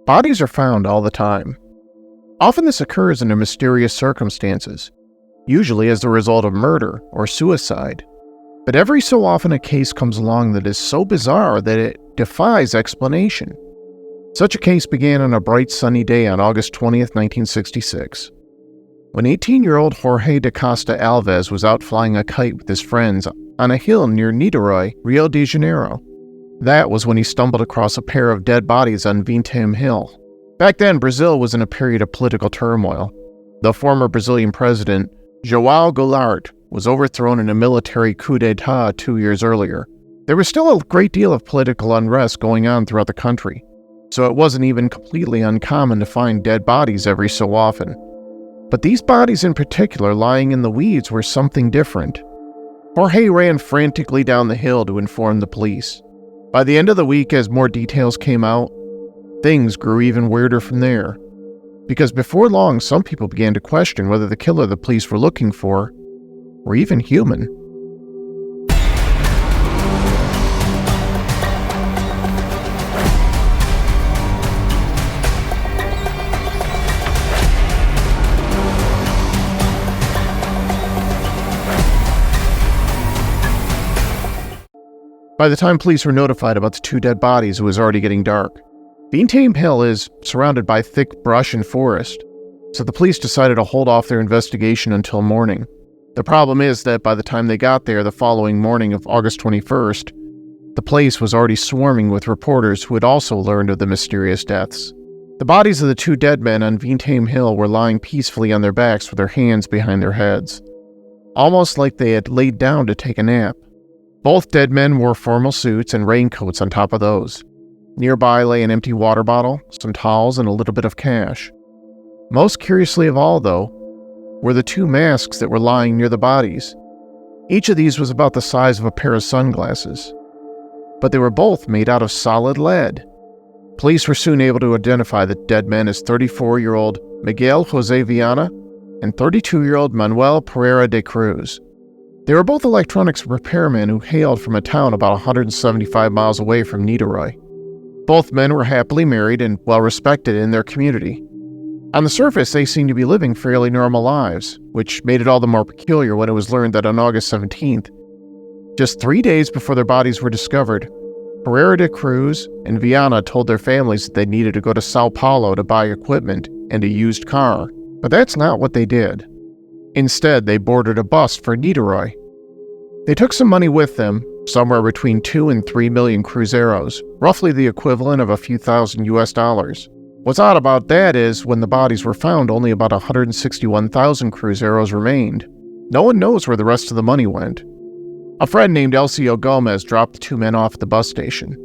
Bodies are found all the time. Often this occurs under mysterious circumstances, usually as the result of murder or suicide. But every so often a case comes along that is so bizarre that it defies explanation. Such a case began on a bright sunny day on August 20th, 1966. When 18-year-old Jorge da Costa Alves was out flying a kite with his friends on a hill near Niterói, Rio de Janeiro. That was when he stumbled across a pair of dead bodies on Vintém Hill. Back then, Brazil was in a period of political turmoil. The former Brazilian president, João Goulart, was overthrown in a military coup d'etat 2 years earlier. There was still a great deal of political unrest going on throughout the country, so it wasn't even completely uncommon to find dead bodies every so often. But these bodies in particular lying in the weeds were something different. Jorge ran frantically down the hill to inform the police. By the end of the week, as more details came out, things grew even weirder from there. Because before long, some people began to question whether the killer the police were looking for were even human. By the time police were notified about the two dead bodies, it was already getting dark. Vintém Hill is surrounded by thick brush and forest, so the police decided to hold off their investigation until morning. The problem is that by the time they got there the following morning of August 21st, the place was already swarming with reporters who had also learned of the mysterious deaths. The bodies of the two dead men on Vintém Hill were lying peacefully on their backs with their hands behind their heads, almost like they had laid down to take a nap. Both dead men wore formal suits and raincoats on top of those. Nearby lay an empty water bottle, some towels, and a little bit of cash. Most curiously of all, though, were the two masks that were lying near the bodies. Each of these was about the size of a pair of sunglasses, but they were both made out of solid lead. Police were soon able to identify the dead men as 34-year-old Miguel José Viana and 32-year-old Manuel Pereira de Cruz. They were both electronics repairmen who hailed from a town about 175 miles away from Niterói. Both men were happily married and well-respected in their community. On the surface, they seemed to be living fairly normal lives, which made it all the more peculiar when it was learned that on August 17th, just 3 days before their bodies were discovered, Pereira de Cruz and Viana told their families that they needed to go to Sao Paulo to buy equipment and a used car. But that's not what they did. Instead, they boarded a bus for Niterói. They took some money with them, somewhere between 2 and 3 million cruzeiros, roughly the equivalent of a few thousand US. What's odd about that is, when the bodies were found, only about 161,000 cruzeiros remained. No one knows where the rest of the money went. A friend named Elcio Gomez dropped the two men off at the bus station.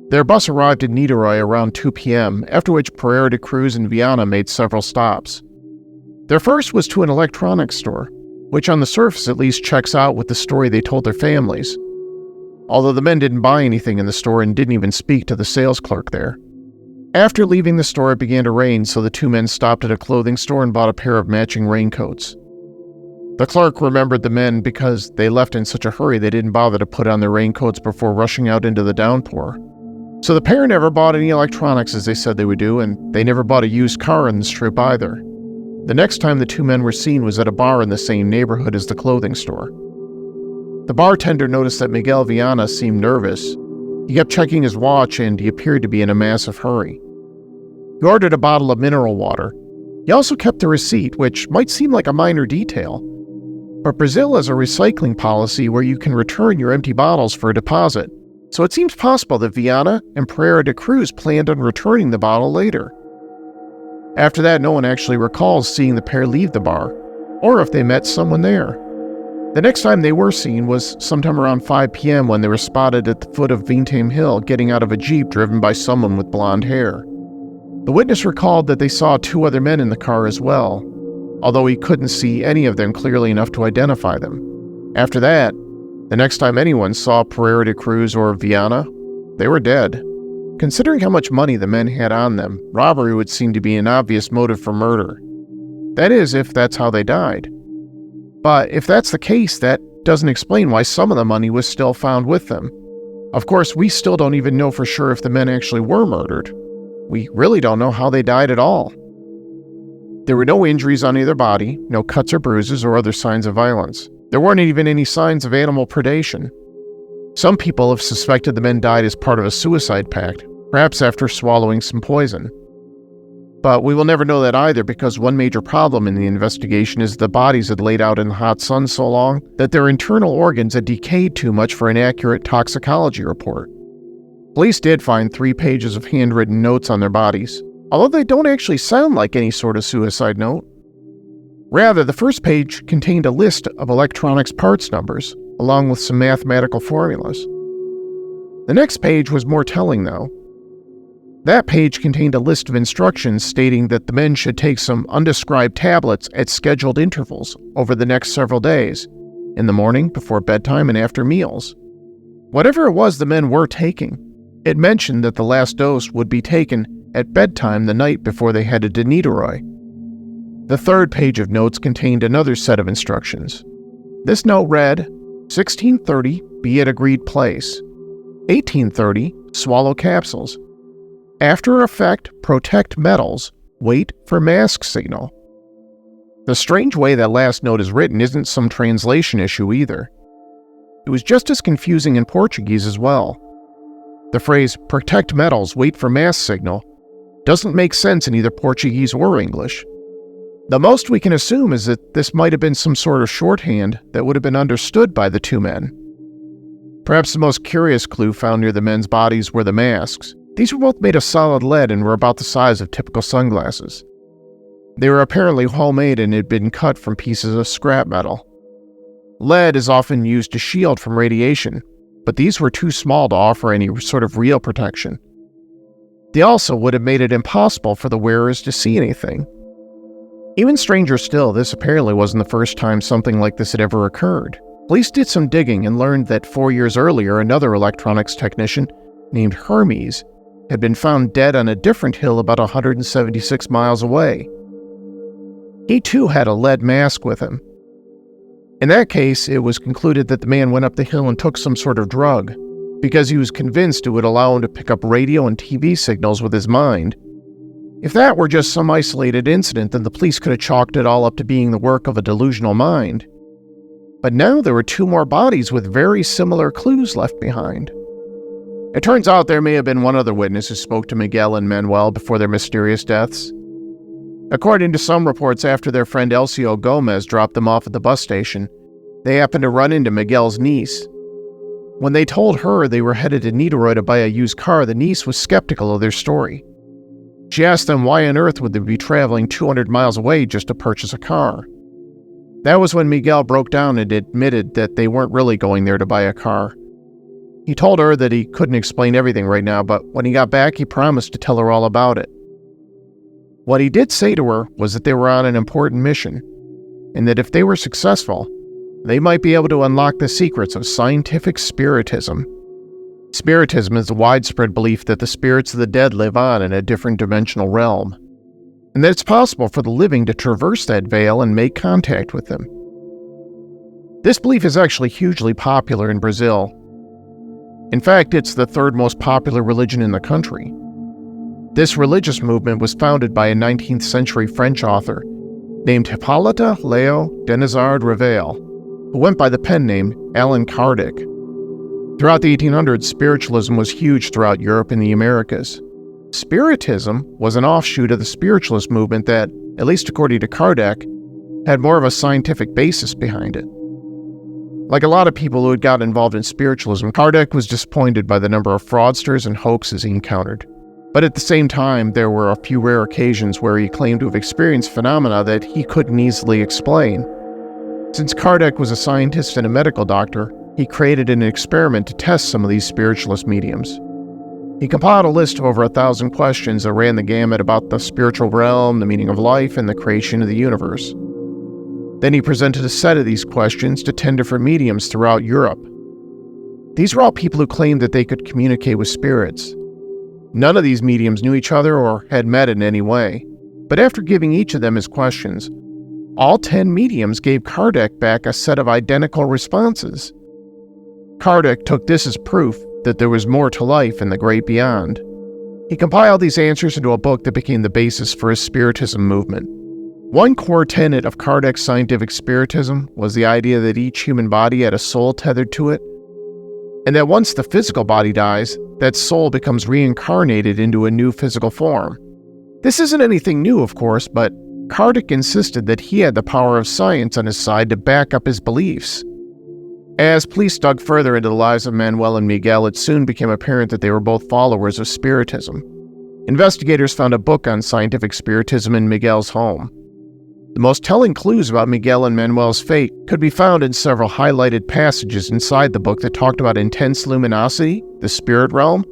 Their bus arrived in Niterói around 2 p.m., after which Pereira de Cruz and Viana made several stops. Their first was to an electronics store, which on the surface at least checks out with the story they told their families, although the men didn't buy anything in the store and didn't even speak to the sales clerk there. After leaving the store, it began to rain, so the two men stopped at a clothing store and bought a pair of matching raincoats. The clerk remembered the men because they left in such a hurry they didn't bother to put on their raincoats before rushing out into the downpour. So the pair never bought any electronics as they said they would do, and they never bought a used car on this trip either. The next time the two men were seen was at a bar in the same neighborhood as the clothing store. The bartender noticed that Miguel Viana seemed nervous. He kept checking his watch and he appeared to be in a massive hurry. He ordered a bottle of mineral water. He also kept a receipt, which might seem like a minor detail, but Brazil has a recycling policy where you can return your empty bottles for a deposit, so it seems possible that Viana and Pereira de Cruz planned on returning the bottle later. After that, no one actually recalls seeing the pair leave the bar, or if they met someone there. The next time they were seen was sometime around 5 p.m. when they were spotted at the foot of Vintém Hill getting out of a jeep driven by someone with blonde hair. The witness recalled that they saw 2 other men in the car as well, although he couldn't see any of them clearly enough to identify them. After that, the next time anyone saw Pereira de Cruz or Viana, they were dead. Considering how much money the men had on them, robbery would seem to be an obvious motive for murder. That is, if that's how they died. But if that's the case, that doesn't explain why some of the money was still found with them. Of course, we still don't even know for sure if the men actually were murdered. we really don't know how they died at all. There were no injuries on either body, no cuts or bruises or other signs of violence. There weren't even any signs of animal predation. Some people have suspected the men died as part of a suicide pact, perhaps after swallowing some poison. But we will never know that either, because one major problem in the investigation is the bodies had laid out in the hot sun so long that their internal organs had decayed too much for an accurate toxicology report. Police did find 3 pages of handwritten notes on their bodies, although they don't actually sound like any sort of suicide note. Rather, the first page contained a list of electronics parts numbers, along with some mathematical formulas. The next page was more telling, though. That page contained a list of instructions stating that the men should take some undescribed tablets at scheduled intervals over the next several days, in the morning, before bedtime, and after meals. Whatever it was the men were taking, it mentioned that the last dose would be taken at bedtime the night before they headed to Niteroi. The third page of notes contained another set of instructions. This note read, 16:30, be at agreed place. 18:30, swallow capsules. After effect, protect metals. Wait for mask signal. The strange way that last note is written isn't some translation issue either. It was just as confusing in Portuguese as well. The phrase, protect metals, wait for mask signal, doesn't make sense in either Portuguese or English. The most we can assume is that this might have been some sort of shorthand that would have been understood by the 2 men. Perhaps the most curious clue found near the men's bodies were the masks. These were both made of solid lead and were about the size of typical sunglasses. They were apparently homemade and had been cut from pieces of scrap metal. Lead is often used to shield from radiation, but these were too small to offer any sort of real protection. They also would have made it impossible for the wearers to see anything. Even stranger still, this apparently wasn't the first time something like this had ever occurred. Police did some digging and learned that 4 years earlier, another electronics technician named Hermes had been found dead on a different hill about 176 miles away. He too had a lead mask with him. In that case, it was concluded that the man went up the hill and took some sort of drug, because he was convinced it would allow him to pick up radio and TV signals with his mind. If that were just some isolated incident, then the police could have chalked it all up to being the work of a delusional mind. But now there were 2 more bodies with very similar clues left behind. It turns out there may have been one other witness who spoke to Miguel and Manuel before their mysterious deaths. According to some reports, after their friend Elcio Gomez dropped them off at the bus station, they happened to run into Miguel's niece. When they told her they were headed to Niteroi to buy a used car, the niece was skeptical of their story. She asked them why on earth would they be traveling 200 miles away just to purchase a car. That was when Miguel broke down and admitted that they weren't really going there to buy a car. He told her that he couldn't explain everything right now, but when he got back, he promised to tell her all about it. What he did say to her was that they were on an important mission, and that if they were successful, they might be able to unlock the secrets of scientific spiritism. Spiritism is the widespread belief that the spirits of the dead live on in a different dimensional realm, and that it's possible for the living to traverse that veil and make contact with them. This belief is actually hugely popular in Brazil. In fact, it's the 3rd most popular religion in the country. This religious movement was founded by a 19th century French author named Hippolyte Leo Denizard Revel, who went by the pen name Allan Kardec. Throughout the 1800s, spiritualism was huge throughout Europe and the Americas. Spiritism was an offshoot of the spiritualist movement that, at least according to Kardec, had more of a scientific basis behind it. Like a lot of people who had gotten involved in spiritualism, Kardec was disappointed by the number of fraudsters and hoaxes he encountered. But at the same time, there were a few rare occasions where he claimed to have experienced phenomena that he couldn't easily explain. Since Kardec was a scientist and a medical doctor, he created an experiment to test some of these spiritualist mediums. He compiled a list of over 1,000 questions that ran the gamut about the spiritual realm, the meaning of life, and the creation of the universe. Then he presented a set of these questions to 10 different mediums throughout Europe. These were all people who claimed that they could communicate with spirits. None of these mediums knew each other or had met in any way, but after giving each of them his questions, all 10 mediums gave Kardec back a set of identical responses. Kardec took this as proof that there was more to life in the great beyond. He compiled these answers into a book that became the basis for his spiritism movement. One core tenet of Kardec's scientific spiritism was the idea that each human body had a soul tethered to it, and that once the physical body dies, that soul becomes reincarnated into a new physical form. This isn't anything new, of course, but Kardec insisted that he had the power of science on his side to back up his beliefs. As police dug further into the lives of Manuel and Miguel, it soon became apparent that they were both followers of Spiritism. Investigators found a book on scientific Spiritism in Miguel's home. The most telling clues about Miguel and Manuel's fate could be found in several highlighted passages inside the book that talked about intense luminosity, the spirit realm,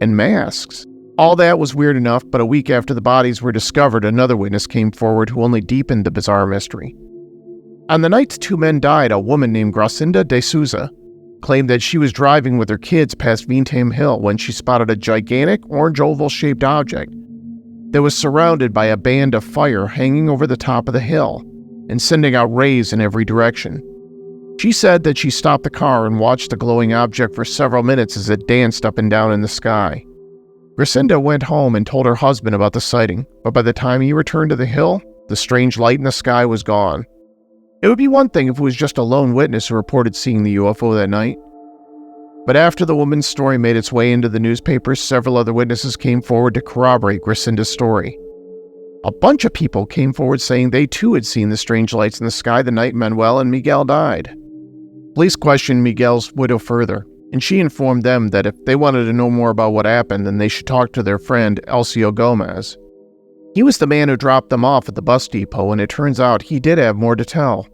and masks. All that was weird enough, but a week after the bodies were discovered, another witness came forward who only deepened the bizarre mystery. On the night the two men died, a woman named Gracinda de Souza claimed that she was driving with her kids past Vintame Hill when she spotted a gigantic orange oval-shaped object that was surrounded by a band of fire hanging over the top of the hill and sending out rays in every direction. She said that she stopped the car and watched the glowing object for several minutes as it danced up and down in the sky. Gracinda went home and told her husband about the sighting, but by the time he returned to the hill, the strange light in the sky was gone. It would be one thing if it was just a lone witness who reported seeing the UFO that night. But after the woman's story made its way into the newspapers, several other witnesses came forward to corroborate Gracinda's story. A bunch of people came forward saying they too had seen the strange lights in the sky the night Manuel and Miguel died. Police questioned Miguel's widow further, and she informed them that if they wanted to know more about what happened, then they should talk to their friend Elcio Gomez. He was the man who dropped them off at the bus depot, and it turns out he did have more to tell.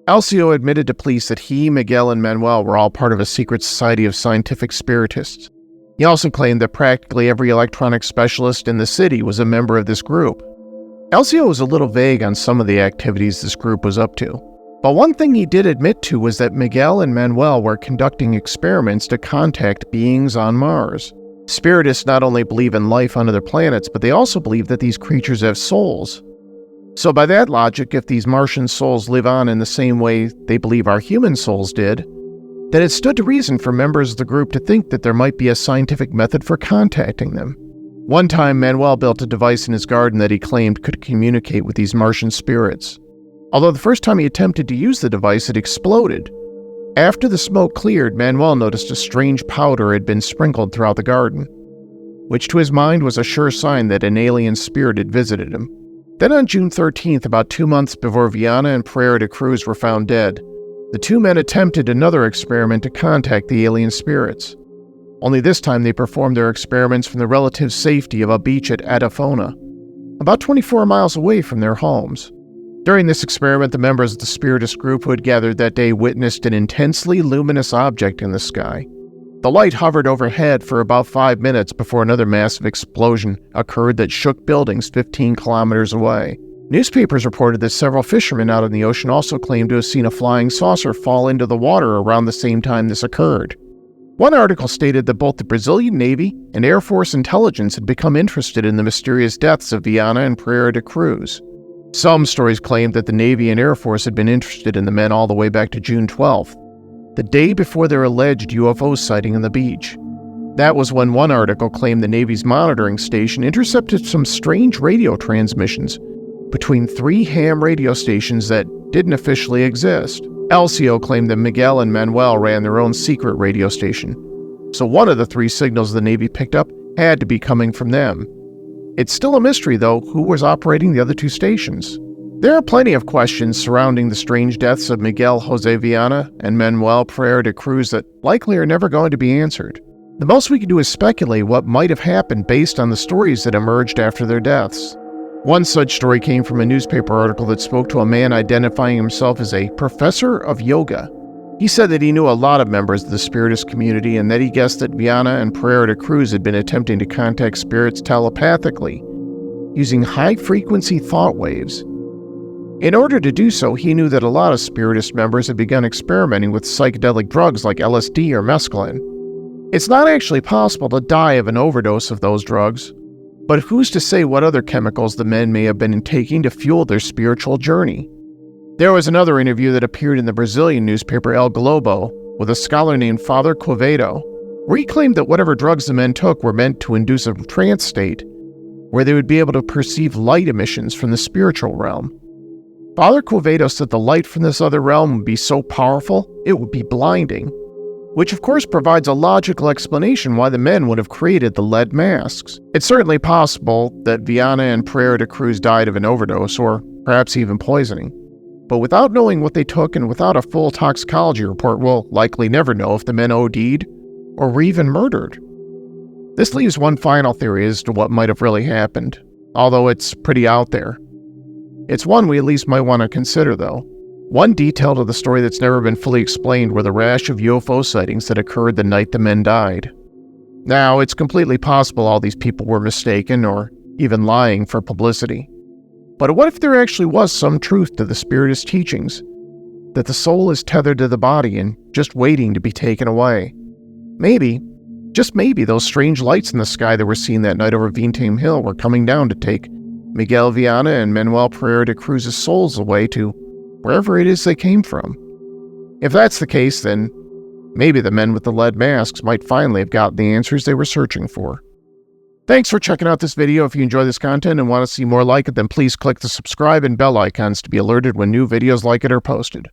Elcio admitted to police that he, Miguel, and Manuel were all part of a secret society of scientific spiritists. He also claimed that practically every electronic specialist in the city was a member of this group. Elcio was a little vague on some of the activities this group was up to, but one thing he did admit to was that Miguel and Manuel were conducting experiments to contact beings on Mars. Spiritists not only believe in life on other planets, but they also believe that these creatures have souls. So by that logic, if these Martian souls live on in the same way they believe our human souls did, then it stood to reason for members of the group to think that there might be a scientific method for contacting them. One time, Manuel built a device in his garden that he claimed could communicate with these Martian spirits. Although the first time he attempted to use the device, it exploded. After the smoke cleared, Manuel noticed a strange powder had been sprinkled throughout the garden, which to his mind was a sure sign that an alien spirit had visited him. Then on June 13th, about 2 months before Viana and Pereira de Cruz were found dead, the two men attempted another experiment to contact the alien spirits. Only this time they performed their experiments from the relative safety of a beach at Adafona, about 24 miles away from their homes. During this experiment, the members of the spiritist group who had gathered that day witnessed an intensely luminous object in the sky. The light hovered overhead for about 5 minutes before another massive explosion occurred that shook buildings 15 kilometers away. Newspapers reported that several fishermen out in the ocean also claimed to have seen a flying saucer fall into the water around the same time this occurred. One article stated that both the Brazilian Navy and Air Force intelligence had become interested in the mysterious deaths of Viana and Pereira de Cruz. Some stories claimed that the Navy and Air Force had been interested in the men all the way back to June 12th, the day before their alleged UFO sighting on the beach. That was when one article claimed the Navy's monitoring station intercepted some strange radio transmissions between 3 ham radio stations that didn't officially exist. Elcio claimed that Miguel and Manuel ran their own secret radio station, so one of the 3 signals the Navy picked up had to be coming from them. It's still a mystery, though, who was operating the other 2 stations. There are plenty of questions surrounding the strange deaths of Miguel José Viana and Manuel Pereira de Cruz that likely are never going to be answered. The most we can do is speculate what might have happened based on the stories that emerged after their deaths. One such story came from a newspaper article that spoke to a man identifying himself as a professor of yoga. He said that he knew a lot of members of the spiritist community and that he guessed that Viana and Pereira de Cruz had been attempting to contact spirits telepathically, using high-frequency thought waves. In order to do so, he knew that a lot of spiritist members had begun experimenting with psychedelic drugs like LSD or mescaline. It's not actually possible to die of an overdose of those drugs, but who's to say what other chemicals the men may have been taking to fuel their spiritual journey? There was another interview that appeared in the Brazilian newspaper El Globo with a scholar named Father Quevedo, where he claimed that whatever drugs the men took were meant to induce a trance state where they would be able to perceive light emissions from the spiritual realm. Father Quevedo said the light from this other realm would be so powerful, it would be blinding, which of course provides a logical explanation why the men would have created the lead masks. It's certainly possible that Viana and Pereira de Cruz died of an overdose or perhaps even poisoning. But without knowing what they took and without a full toxicology report, we'll likely never know if the men OD'd or were even murdered. This leaves one final theory as to what might have really happened, although it's pretty out there. It's one we at least might want to consider, though. One detail to the story that's never been fully explained were the rash of UFO sightings that occurred the night the men died. Now, it's completely possible all these people were mistaken or even lying for publicity. But what if there actually was some truth to the Spiritist teachings, that the soul is tethered to the body and just waiting to be taken away? Maybe, just maybe, those strange lights in the sky that were seen that night over Vintame Hill were coming down to take Miguel Viana and Manuel Pereira de Cruz's souls away to wherever it is they came from. If that's the case, then maybe the men with the lead masks might finally have gotten the answers they were searching for. Thanks for checking out this video. If you enjoy this content and want to see more like it, then please click the subscribe and bell icons to be alerted when new videos like it are posted.